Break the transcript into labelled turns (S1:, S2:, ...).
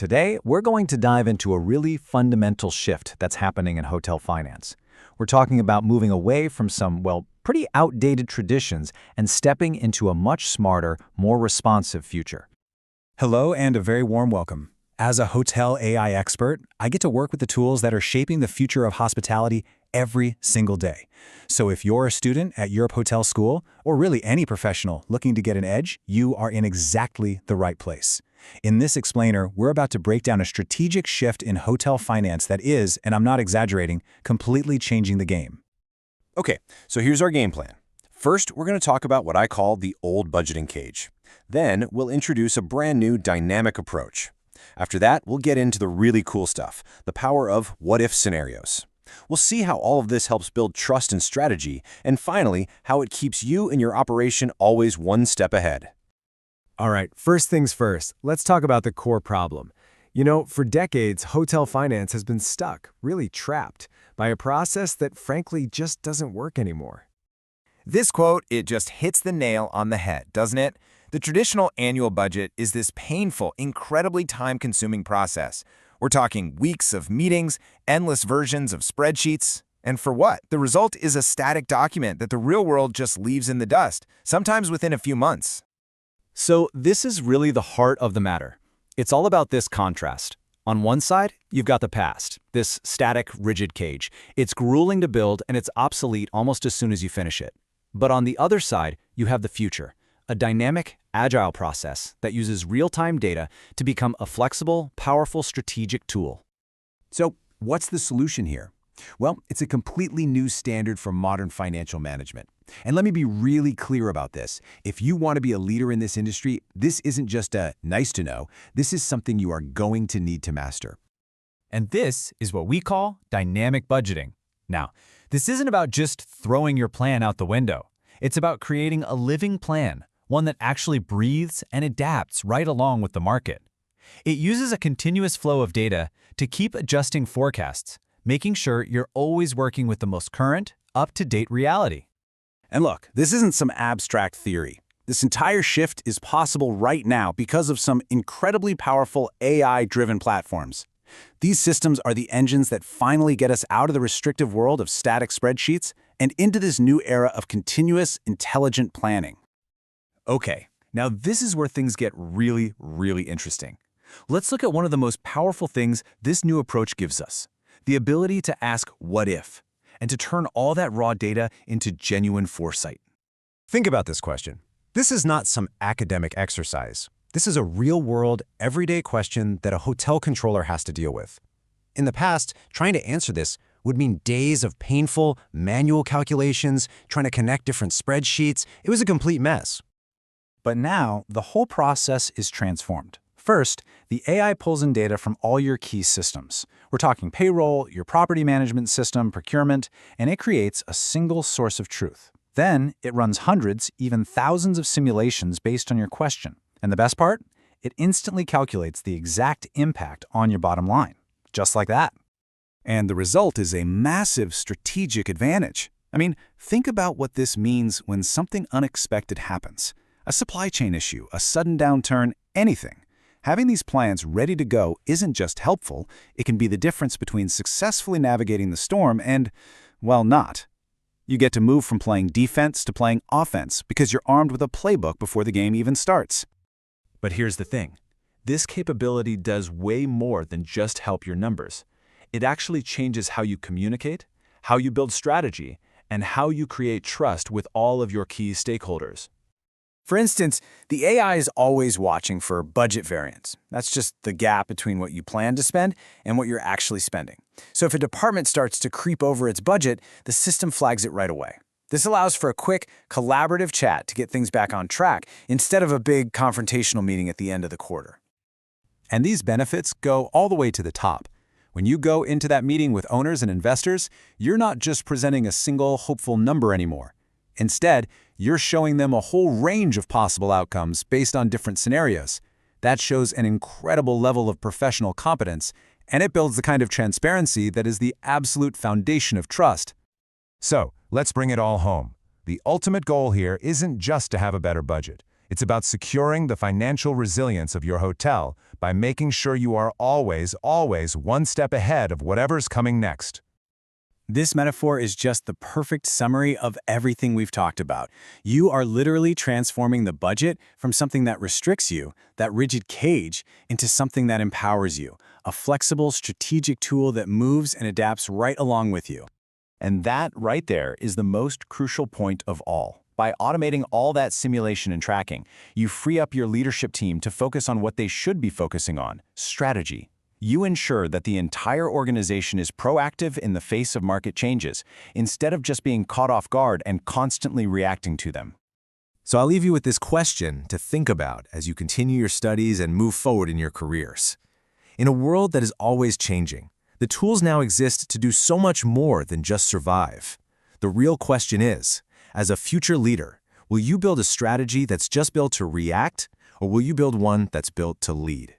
S1: Today, we're going to dive into a really fundamental shift that's happening in hotel finance. We're talking about moving away from some, pretty outdated traditions and stepping into a much smarter, more responsive future.
S2: Hello and a very warm welcome. As a hotel AI expert, I get to work with the tools that are shaping the future of hospitality every single day. So if you're a student at Europe Hotel School, or really any professional looking to get an edge, you are in exactly the right place. In this explainer, we're about to break down a strategic shift in hotel finance that is, and I'm not exaggerating, completely changing the game.
S3: Okay, so here's our game plan. First, we're going to talk about what I call the old budgeting cage. Then, we'll introduce a brand new dynamic approach. After that, we'll get into the really cool stuff, the power of what-if scenarios. We'll see how all of this helps build trust and strategy, and finally, how it keeps you and your operation always one step ahead.
S4: All right, first things first, let's talk about the core problem. For decades, hotel finance has been stuck, really trapped, by a process that frankly just doesn't work anymore.
S5: This quote, it just hits the nail on the head, doesn't it? The traditional annual budget is this painful, incredibly time-consuming process. We're talking weeks of meetings, endless versions of spreadsheets. And for what? The result is a static document that the real world just leaves in the dust, sometimes within a few months.
S1: So this is really the heart of the matter. It's all about this contrast. On one side, you've got the past, this static, rigid cage. It's grueling to build and it's obsolete almost as soon as you finish it. But on the other side, you have the future, a dynamic, agile process that uses real-time data to become a flexible, powerful strategic tool.
S2: So, what's the solution here? Well, it's a completely new standard for modern financial management. And let me be really clear about this. If you want to be a leader in this industry, this isn't just a nice to know. This is something you are going to need to master.
S6: And this is what we call dynamic budgeting. Now, this isn't about just throwing your plan out the window. It's about creating a living plan, one that actually breathes and adapts right along with the market. It uses a continuous flow of data to keep adjusting forecasts, making sure you're always working with the most current, up-to-date reality.
S2: And look, this isn't some abstract theory. This entire shift is possible right now because of some incredibly powerful AI-driven platforms. These systems are the engines that finally get us out of the restrictive world of static spreadsheets and into this new era of continuous, intelligent planning.
S1: Okay, now this is where things get really, really interesting. Let's look at one of the most powerful things this new approach gives us, the ability to ask what if, and to turn all that raw data into genuine foresight.
S7: Think about this question. This is not some academic exercise. This is a real-world, everyday question that a hotel controller has to deal with. In the past, trying to answer this would mean days of painful, manual calculations, trying to connect different spreadsheets. It was a complete mess.
S8: But now, the whole process is transformed. First, the AI pulls in data from all your key systems. We're talking payroll, your property management system, procurement, and it creates a single source of truth. Then, it runs hundreds, even thousands of simulations based on your question. And the best part? It instantly calculates the exact impact on your bottom line. Just like that.
S2: And the result is a massive strategic advantage. Think about what this means when something unexpected happens. A supply chain issue, a sudden downturn, anything. Having these plans ready to go isn't just helpful, it can be the difference between successfully navigating the storm and, not. You get to move from playing defense to playing offense because you're armed with a playbook before the game even starts.
S1: But here's the thing. This capability does way more than just help your numbers. It actually changes how you communicate, how you build strategy, and how you create trust with all of your key stakeholders.
S5: For instance, the AI is always watching for budget variance. That's just the gap between what you plan to spend and what you're actually spending. So if a department starts to creep over its budget, the system flags it right away. This allows for a quick, collaborative chat to get things back on track instead of a big confrontational meeting at the end of the quarter.
S7: And these benefits go all the way to the top. When you go into that meeting with owners and investors, you're not just presenting a single hopeful number anymore. Instead, you're showing them a whole range of possible outcomes based on different scenarios. That shows an incredible level of professional competence, and it builds the kind of transparency that is the absolute foundation of trust.
S9: So, let's bring it all home. The ultimate goal here isn't just to have a better budget. It's about securing the financial resilience of your hotel by making sure you are always one step ahead of whatever's coming next.
S5: This metaphor is just the perfect summary of everything we've talked about. You are literally transforming the budget from something that restricts you, that rigid cage, into something that empowers you, a flexible, strategic tool that moves and adapts right along with you.
S3: And that right there is the most crucial point of all. By automating all that simulation and tracking, you free up your leadership team to focus on what they should be focusing on: strategy. You ensure that the entire organization is proactive in the face of market changes, instead of just being caught off guard and constantly reacting to them.
S1: So I'll leave you with this question to think about as you continue your studies and move forward in your careers. In a world that is always changing, the tools now exist to do so much more than just survive. The real question is, as a future leader, will you build a strategy that's just built to react, or will you build one that's built to lead?